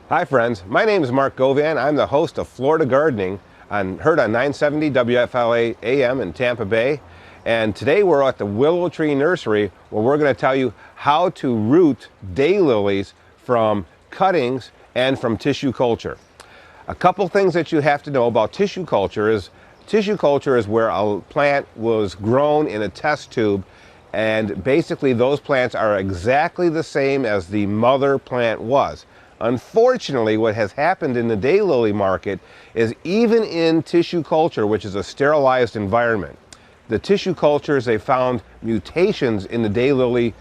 Hi friends, my name is Mark Govan. I'm the host of Florida Gardening, heard on 970 WFLA AM in Tampa Bay. And today we're at the Willow Tree Nursery where we're going to tell you how to root daylilies from cuttings and from tissue culture. A couple things that you have to know about tissue culture is where a plant was grown in a test tube, and basically those plants are exactly the same as the mother plant was. Unfortunately, what has happened in the daylily market is even in tissue culture, which is a sterilized environment, the tissue cultures, they found mutations in the daylily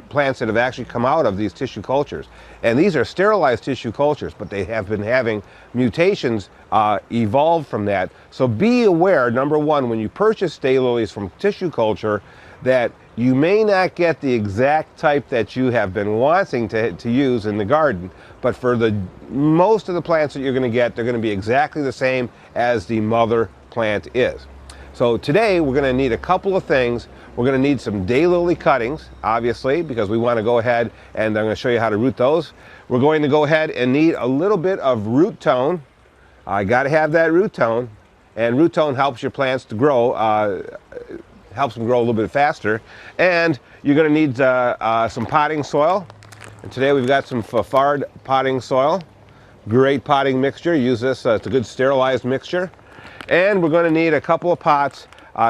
plants that have actually come out of these tissue cultures. And these are sterilized tissue cultures, but they have been having mutations evolved from that. So be aware, number one, when you purchase daylilies from tissue culture, that you may not get the exact type that you have been wanting to use in the garden, but for most of the plants that you're going to get, they're going to be exactly the same as the mother plant is. So today we're going to need a couple of things. We're going to need some daylily cuttings, obviously, because we want to go ahead and I'm going to show you how to root those. We're going to go ahead and need a little bit of root tone. I got to have that root tone, and root tone helps your plants to grow. Helps them grow a little bit faster. And you're going to need some potting soil. And today we've got some Fafard potting soil. Great potting mixture. Use this. It's a good sterilized mixture. And we're going to need a couple of pots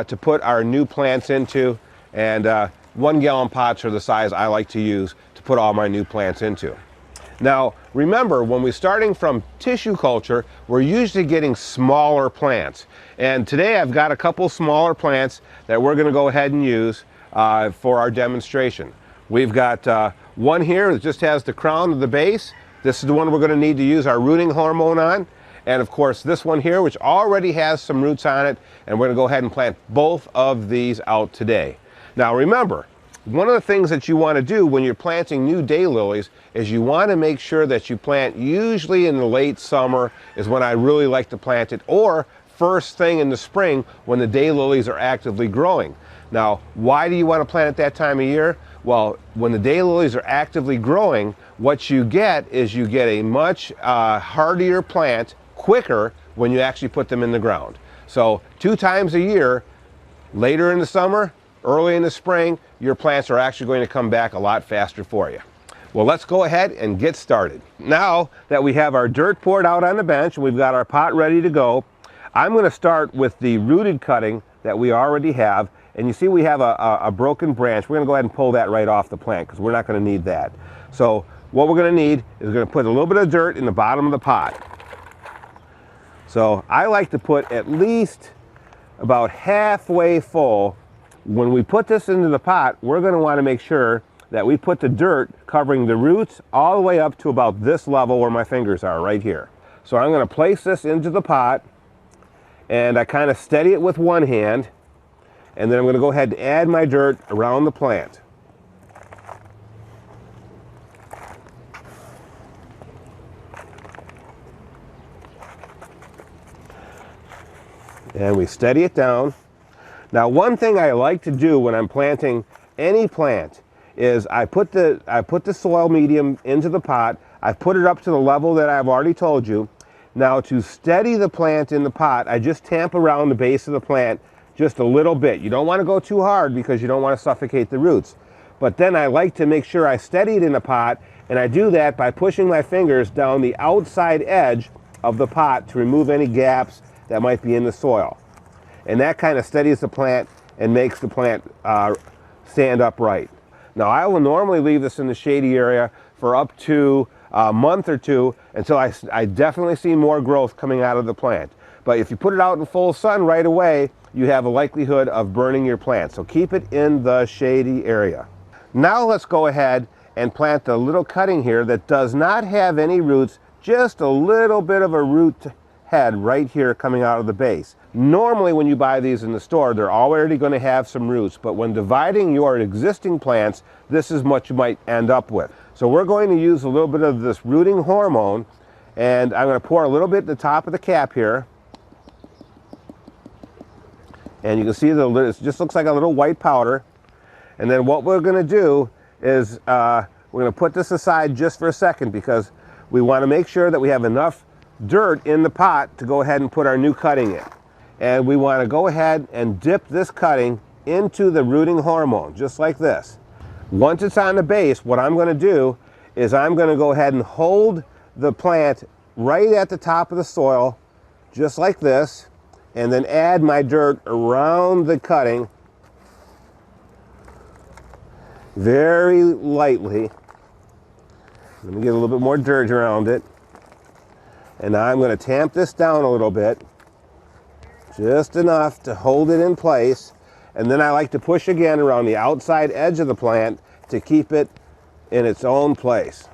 to put our new plants into. And 1 gallon pots are the size I like to use to put all my new plants into. Now, remember, when we're starting from tissue culture, we're usually getting smaller plants. And today I've got a couple smaller plants that we're going to go ahead and use for our demonstration. We've got one here that just has the crown of the base. This is the one we're going to need to use our rooting hormone on. And of course, this one here, which already has some roots on it, and we're going to go ahead and plant both of these out today. Now remember, one of the things that you want to do when you're planting new daylilies is you want to make sure that you plant usually in the late summer is when I really like to plant it, or first thing in the spring when the daylilies are actively growing. Now, why do you want to plant at that time of year? Well, when the daylilies are actively growing, what you get is you get a much hardier plant quicker when you actually put them in the ground. So 2 times a year, later in the summer, early in the spring, your plants are actually going to come back a lot faster for you. Well, let's go ahead and get started. Now that we have our dirt poured out on the bench and we've got our pot ready to go, I'm going to start with the rooted cutting that we already have. And you see we have a broken branch. We're going to go ahead and pull that right off the plant because we're not going to need that. So what we're going to need is we're going to put a little bit of dirt in the bottom of the pot. So I like to put at least about halfway full. When we put this into the pot, we're going to want to make sure that we put the dirt covering the roots all the way up to about this level where my fingers are, right here. So I'm going to place this into the pot, and I kind of steady it with one hand, and then I'm going to go ahead and add my dirt around the plant. And we steady it down. Now, one thing I like to do when I'm planting any plant is I put the soil medium into the pot. I put it up to the level that I've already told you. Now, to steady the plant in the pot, I just tamp around the base of the plant just a little bit. You don't want to go too hard because you don't want to suffocate the roots. But then I like to make sure I steady it in the pot, and I do that by pushing my fingers down the outside edge of the pot to remove any gaps that might be in the soil. And that kind of steadies the plant and makes the plant stand upright. Now, I will normally leave this in the shady area for up to a month or two until I definitely see more growth coming out of the plant. But if you put it out in full sun right away, you have a likelihood of burning your plant. So keep it in the shady area. Now let's go ahead and plant the little cutting here that does not have any roots, just a little bit of a root head right here coming out of the base. Normally when you buy these in the store, they're already going to have some roots, but when dividing your existing plants, this is what you might end up with. So we're going to use a little bit of this rooting hormone, and I'm going to pour a little bit at the top of the cap here. And you can see it just looks like a little white powder. And then what we're going to do is we're going to put this aside just for a second, because we want to make sure that we have enough dirt in the pot to go ahead and put our new cutting in. And we want to go ahead and dip this cutting into the rooting hormone, just like this. Once it's on the base, what I'm going to do is I'm going to go ahead and hold the plant right at the top of the soil, just like this, and then add my dirt around the cutting very lightly. Let me get a little bit more dirt around it. And now I'm going to tamp this down a little bit, just enough to hold it in place. And then I like to push again around the outside edge of the plant to keep it in its own place.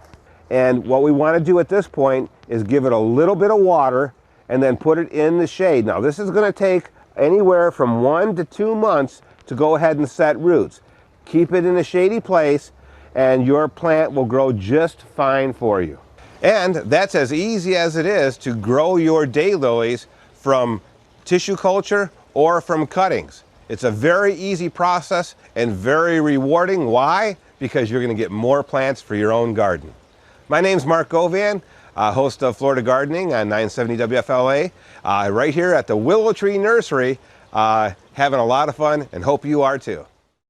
And what we want to do at this point is give it a little bit of water and then put it in the shade. Now this is going to take anywhere from 1 to 2 months to go ahead and set roots. Keep it in a shady place and your plant will grow just fine for you. And that's as easy as it is to grow your daylilies from tissue culture or from cuttings. It's a very easy process and very rewarding. Why? Because you're going to get more plants for your own garden. My name's Mark Govan, host of Florida Gardening on 970 WFLA, right here at the Willow Tree Nursery, having a lot of fun and hope you are too.